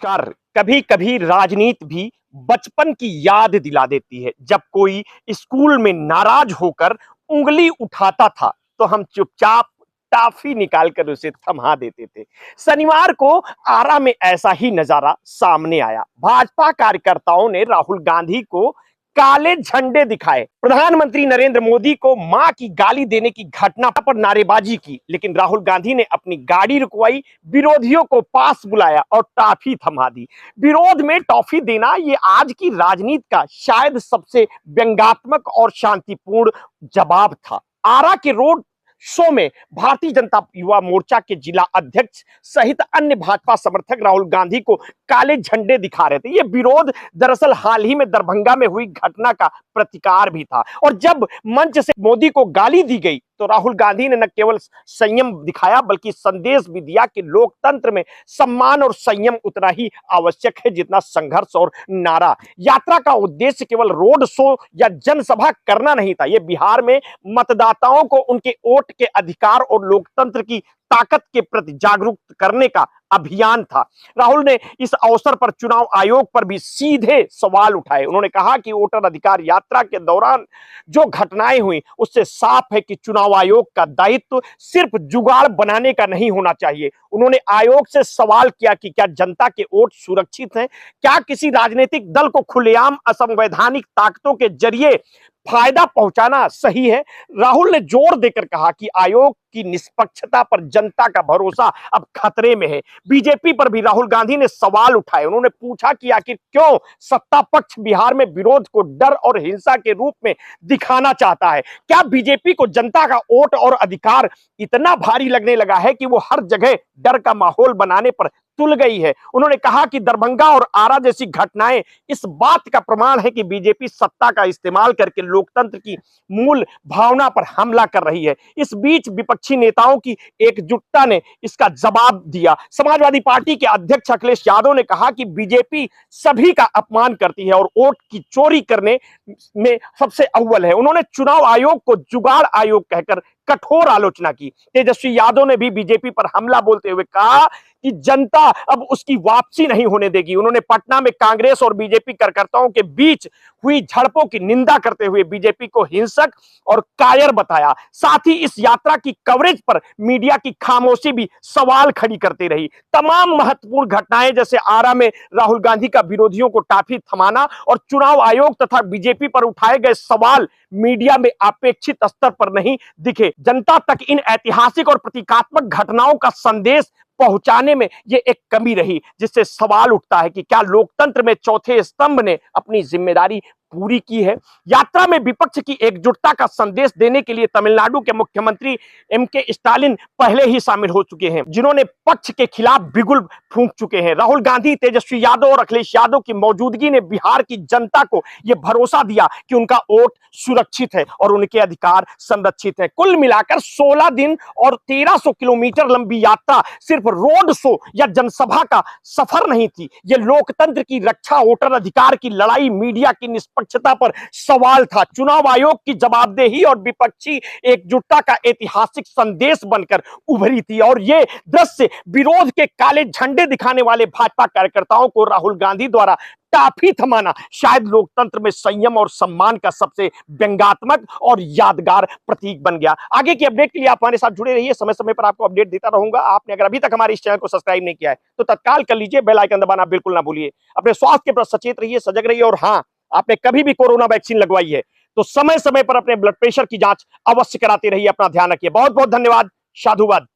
नमस्कार। कभी कभी राजनीति भी बचपन की याद दिला देती है। जब कोई स्कूल में नाराज होकर उंगली उठाता था तो हम चुपचाप टाफी निकालकर उसे थमा देते थे। शनिवार को आरा में ऐसा ही नजारा सामने आया। भाजपा कार्यकर्ताओं ने राहुल गांधी को काले झंडे दिखाए, प्रधानमंत्री नरेंद्र मोदी को मां की गाली देने की घटना पर नारेबाजी की, लेकिन राहुल गांधी ने अपनी गाड़ी रुकवाई, विरोधियों को पास बुलाया और टॉफी थमा दी। विरोध में टॉफी देना ये आज की राजनीति का शायद सबसे व्यंग्यात्मक और शांतिपूर्ण जवाब था। आरा के रोड शो में भारतीय जनता युवा मोर्चा के जिला अध्यक्ष सहित अन्य भाजपा समर्थक राहुल गांधी को काले झंडे दिखा रहे थे। यह विरोध दरअसल हाल ही में दरभंगा में हुई घटना का प्रतिकार भी था। और जब मंच से मोदी को गाली दी गई तो राहुल गांधी ने न केवल संयम दिखाया बल्कि संदेश भी दिया कि लोकतंत्र में सम्मान और संयम उतना ही आवश्यक है जितना संघर्ष और नारा। यात्रा का उद्देश्य केवल रोड शो या जनसभा करना नहीं था। यह बिहार में मतदाताओं को उनके वोट के अधिकार और लोकतंत्र की ताकत के प्रति जागरूक करने का अभियान था। राहुल ने इस अवसर पर चुनाव आयोग पर भी सीधे सवाल उठाए। उन्होंने कहा कि वोटर अधिकार यात्रा के दौरान जो घटनाएं हुई उससे साफ है कि चुनाव आयोग का दायित्व सिर्फ जुगाड़ बनाने का नहीं होना चाहिए। उन्होंने आयोग से सवाल किया कि क्या जनता के वोट सुरक्षित हैं? क्या किसी राजनीतिक दल को खुलेआम असंवैधानिक ताकतों के जरिए फायदा पहुंचाना सही है? राहुल ने जोर देकर कहा कि आयोग की निष्पक्षता पर जनता का भरोसा अब खतरे में है। बीजेपी पर भी राहुल गांधी ने सवाल उठाए। उन्होंने पूछा कि आखिर क्यों सत्ता पक्ष बिहार में विरोध को डर और हिंसा के रूप में दिखाना चाहता है? क्या बीजेपी को जनता का वोट और अधिकार इतना भारी लगने लगा है कि वो हर जगह डर का माहौल बनाने पर तुल गई है? उन्होंने कहा कि दरभंगा और आरा जैसी घटनाएं इस बात का प्रमाण है कि बीजेपी सत्ता का इस्तेमाल करके लोकतंत्र की मूल भावना पर हमला कर रही है। इस बीच विपक्षी नेताओं की एकजुटता ने इसका जवाब दिया। समाजवादी पार्टी के अध्यक्ष अखिलेश यादव ने कहा कि बीजेपी सभी का अपमान करती है और वोट की चोरी करने में सबसे अव्वल है। उन्होंने चुनाव आयोग को जुगाड़ आयोग कहकर कठोर आलोचना की। तेजस्वी यादव ने भी बीजेपी पर हमला बोलते हुए कहा कि जनता अब उसकी वापसी नहीं होने देगी। उन्होंने पटना में कांग्रेस और बीजेपी कार्यकर्ताओं के बीच हुई झड़पों की निंदा करते हुए बीजेपी को हिंसक और कायर बताया। साथ ही इस यात्रा की कवरेज पर मीडिया की खामोशी भी सवाल खड़ी करती रही। तमाम महत्वपूर्ण घटनाएं जैसे आरा में राहुल गांधी का विरोधियों को टाफी थमाना और चुनाव आयोग तथा बीजेपी पर उठाए गए सवाल मीडिया में अपेक्षित स्तर पर नहीं दिखे। जनता तक इन ऐतिहासिक और प्रतीकात्मक घटनाओं का संदेश पहुंचाने में यह एक कमी रही, जिससे सवाल उठता है कि क्या लोकतंत्र में चौथे स्तंभ ने अपनी जिम्मेदारी पूरी की है? यात्रा में विपक्ष की एकजुटता का संदेश देने के लिए तमिलनाडु के मुख्यमंत्री एमके स्टालिन पहले ही शामिल हो चुके हैं, जिन्होंने पक्ष के खिलाफ बिगुल फूंक चुके हैं। राहुल गांधी, तेजस्वी यादव और अखिलेश यादव की मौजूदगी ने बिहार की जनता को यह भरोसा दिया कि उनका वोट सुरक्षित है और उनके अधिकार संरक्षित है। कुल मिलाकर 16 दिन और 1300 किलोमीटर लंबी यात्रा सिर्फ रोड शो या जनसभा का सफर नहीं थी। यह लोकतंत्र की रक्षा, वोटर अधिकार की लड़ाई, मीडिया की निष्पक्षता पर सवाल था, चुनाव आयोग की जवाबदेही और विपक्षी एकजुटता का ऐतिहासिक संदेश बनकर उभरी थी। और यह दृश्य विरोध के काले झंडे दिखाने वाले भाजपा कार्यकर्ताओं को राहुल गांधी द्वारा टाफी थमाना शायद लोकतंत्र में संयम और सम्मान का सबसे व्यंग्यात्मक और यादगार प्रतीक बन गया। आगे की अपडेट के लिए आप हमारे साथ जुड़े रहिए, समय समय पर आपको अपडेट देता रहूंगा। आपने अगर अभी तक हमारे इस चैनल को सब्सक्राइब नहीं किया है तो तत्काल कर लीजिए, बेल आइकन दबाना बिल्कुल ना भूलिए। अपने स्वास्थ्य के प्रति सचेत रहिए, सजग रहिए और हाँ, आपने कभी भी कोरोना वैक्सीन लगवाई है तो समय समय पर अपने ब्लड प्रेशर की जांच अवश्य कराते रहिए। अपना ध्यान रखिए। बहुत बहुत धन्यवाद। साधुवाद।